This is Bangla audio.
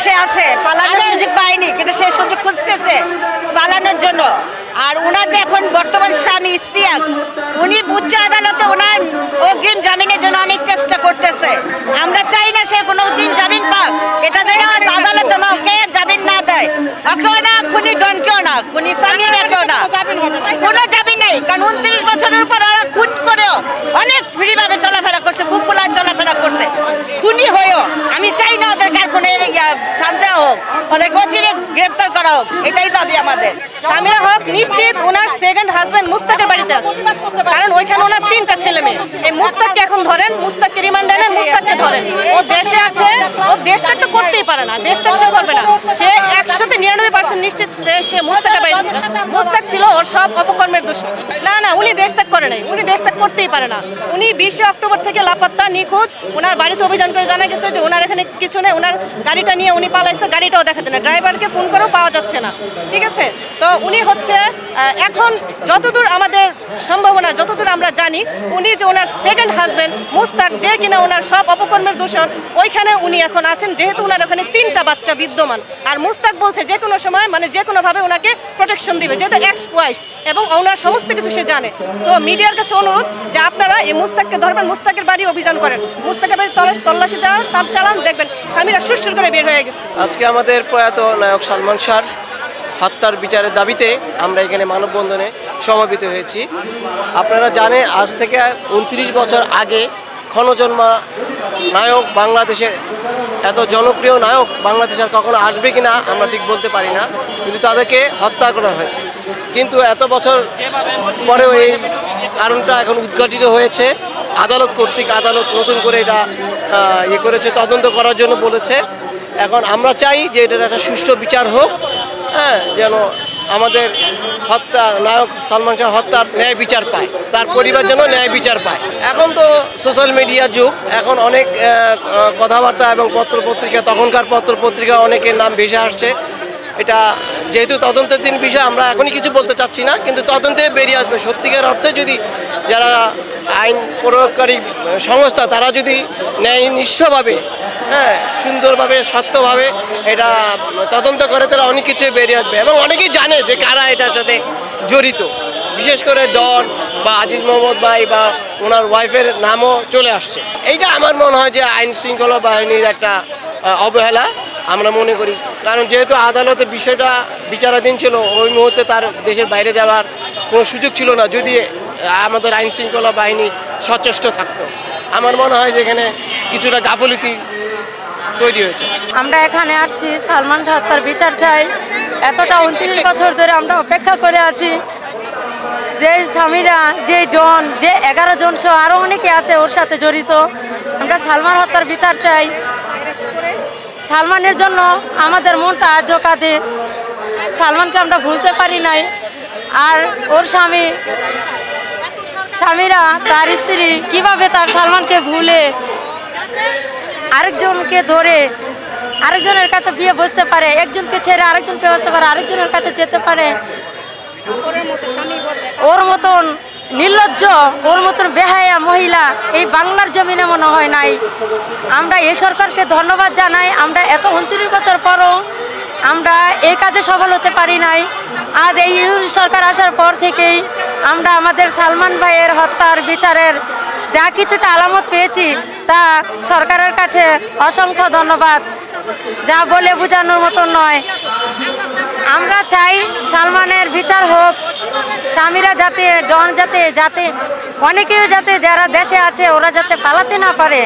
দেশে আছে, পালানোর সুযোগ পায়নি, কিন্তু সে সুযোগ খুঁজতেছে পালানোর জন্য। আর ওনার যে এখন বর্তমান স্বামী ইশতিয়াক, উনি উচ্চ আদালতে ওনার অগ্রিম জামিনের জন্য অনেক চেষ্টা করতেছে। আমরা চাই না সে কোনো দিন জামিন পাক, এটা যেন আদালত যেন ওকে জামিন না দেয়। ওকেও না, খুনি ডনকেও না, খুনি সামিরাকেও না, কোনো জামিন নেই। কারণ 29 বছরের উপর ওরা খুন করেও অনেক ফ্রিভাবে চলাফেরা করছে, বুক খোলা চলাফেরা করছে। খুনি হয়েও আমি চাই না ওদের কার কোনো ছাড় দেওয়া হোক, ওদের অচিরে গ্রেপ্তার করা হোক, এটাই দাবি আমাদের। সামিরা হক নিশ্চিত ওনার সেকেন্ড হাজবেন্ড মুস্তাকের বাড়িতে আছে, কারণ ওইখানে ওনার 3টা ছেলে মেয়ে। এই মুস্তাককে এখন ধরেন, মুস্তাককে রিমান্ডে নেন, মুস্তাককে ধরেন। ও দেশে আছে, ও দেশ ত্যাগ তো করতেই পারে না, দেশ ত্যাগ সে করবে না। সে 199% নিশ্চিত সে মুস্তাকের বাড়িতে। মুস্তাক ছিল ওর সব অপকর্মের দোষী। না না, উনি দেশ ত্যাগ করে নাই, উনি দেশ ত্যাগ করতেই পারে না। উনি 20 অক্টোবর থেকে লাপাত্তা, নিখোঁজ। ওনার বাড়িতে অভিযান করে জানা গেছে যে ওনার এখানে কিছু নেই, ওনার গাড়িটা নিয়ে উনি পালাইছে, গাড়িটাও দেখা যায় না, ড্রাইভারকে ফোন করেও পাওয়া যাচ্ছে না। ঠিক আছে, তো উনি হচ্ছে এখন যতদূর আমাদের সম্ভাবনা, যতদূর আমরা জানি, উনি যে ওনার সেকেন্ড হাজবেন্ড মুস্তাক, যে কিনা ওনার সব অপকর্মের দোষর, ওইখানে উনি এখন আছেন, যেহেতু ওনার ওখানে 3টা বাচ্চা বিদ্যমান। আর মুস্তাক বলছে যে কোনো সময়, মানে যে কোনোভাবে ওনাকে প্রোটেকশন দিবে, যেহেতু এক্স ওয়াইফ এবং ওনার সমস্ত কিছু সে জানে। তো মিডিয়ার কাছে অনুরোধ যে আপনারা এই মুস্তাককে ধরবেন, মুস্তাকের বাড়ি অভিযান করেন, মুস্তাকের বাড়ি তল্লাশি চালান, দেখবেন সামিরা সুরসুর করে বের হয়ে গেছে। আজকে আমাদের প্রয়াত নায়ক সালমান শাহর হত্যার বিচারের দাবিতে আমরা এখানে মানববন্ধনে সমবেত হয়েছি। আপনারা জানেন, আজ থেকে 29 বছর আগে ক্ষণজন্মা নায়ক, বাংলাদেশের এত জনপ্রিয় নায়ক বাংলাদেশের কখনো আসবে কিনা আমরা ঠিক বলতে পারি না, কিন্তু তাদেরকে হত্যা করা হয়েছে। কিন্তু এত বছর পরেও এই কারণটা এখন উদ্ঘাটিত হয়েছে। আদালত কর্তৃক আদালত নতুন করে এটা করেছে, তদন্ত করার জন্য বলেছে। এখন আমরা চাই যে এটার একটা সুষ্ঠু বিচার হোক, হ্যাঁ, যেন আমাদের নায়ক সালমান শাহ হত্যার ন্যায় বিচার পায়, তার পরিবার যেন ন্যায় বিচার পায়। এখন তো সোশ্যাল মিডিয়ার যুগ, এখন অনেক কথাবার্তা এবং পত্রপত্রিকা, তখনকার পত্রপত্রিকা অনেকের নাম ভেসে আসছে। এটা যেহেতু তদন্তের দিন বিষয়, আমরা এখনই কিছু বলতে চাচ্ছি না, কিন্তু তদন্তে বেরিয়ে আসবে। সত্যিকার অর্থে যদি যারা আইন প্রয়োগকারী সংস্থা, তারা যদি ন্যায়নিষ্ঠভাবে, হ্যাঁ, সুন্দরভাবে, সত্যভাবে এটা তদন্ত করে, তারা অনেক কিছুই বেরিয়ে আসবে। এবং অনেকেই জানে যে কারা এটার সাথে জড়িত, বিশেষ করে ডন বা আজিজ মোহাম্মদ ভাই বা ওনার ওয়াইফের নামও চলে আসছে। এইটা আমার মনে হয় যে আইন শৃঙ্খলা বাহিনীর একটা অবহেলা আমরা মনে করি। কারণ যেহেতু আদালতের বিষয়টা বিচারাধীন ছিল, ওই মুহূর্তে তার দেশের বাইরে যাওয়ার কোনো সুযোগ ছিল না, যদি আমাদের আইন শৃঙ্খলা বাহিনী সচেষ্ট থাকতো। আমার মনে হয় যে এখানে কিছুটা গাফিলতি তৈরি হয়েছে। আমরা এখানে আসছি সালমান শাহ হত্যার বিচার চাই। এতটা 29 বছর ধরে আমরা অপেক্ষা করে আছি। যে স্বামীরা, যে ডন, যে 11 জন সহ আরও অনেকে আছে ওর সাথে জড়িত, আমরা সালমান হত্যার বিচার চাই। সালমানের জন্য আমাদের মনটা আজও কাঁদে। সালমানকে আমরা ভুলতে পারি নাই। আর ওর স্বামীরা, তার স্ত্রী কিভাবে তার সালমানকে ভুলে আরেকজনকে ধরে আরেকজনের কাছে বিয়ে বসতে পারে, একজনকে ছেড়ে আরেকজনকে বসতে পারে, আরেকজনের কাছে যেতে পারে। ওর মতন নির্লজ্জ, ওর মতন বেহায়া মহিলা এই বাংলার জমিনে মনে হয় নাই। আমরা এই সরকারকে ধন্যবাদ জানাই। আমরা এত 29 বছর পরও আমরা এই কাজে সফল হতে পারি নাই। আজ এই সরকার আসার পর থেকেই আমরা আমাদের সালমান ভাইয়ের হত্যার বিচারের যা কিছুটা আলামত পেয়েছি, তা সরকারের কাছে অসংখ্য ধন্যবাদ, যা বলে বোঝানোর মতন নয়। আমরা চাই সালমানের বিচার হোক, স্বামীরা যাতে, ডন যাতে অনেকেও যাতে যারা দেশে আছে ওরা যাতে পালাতে না পারে,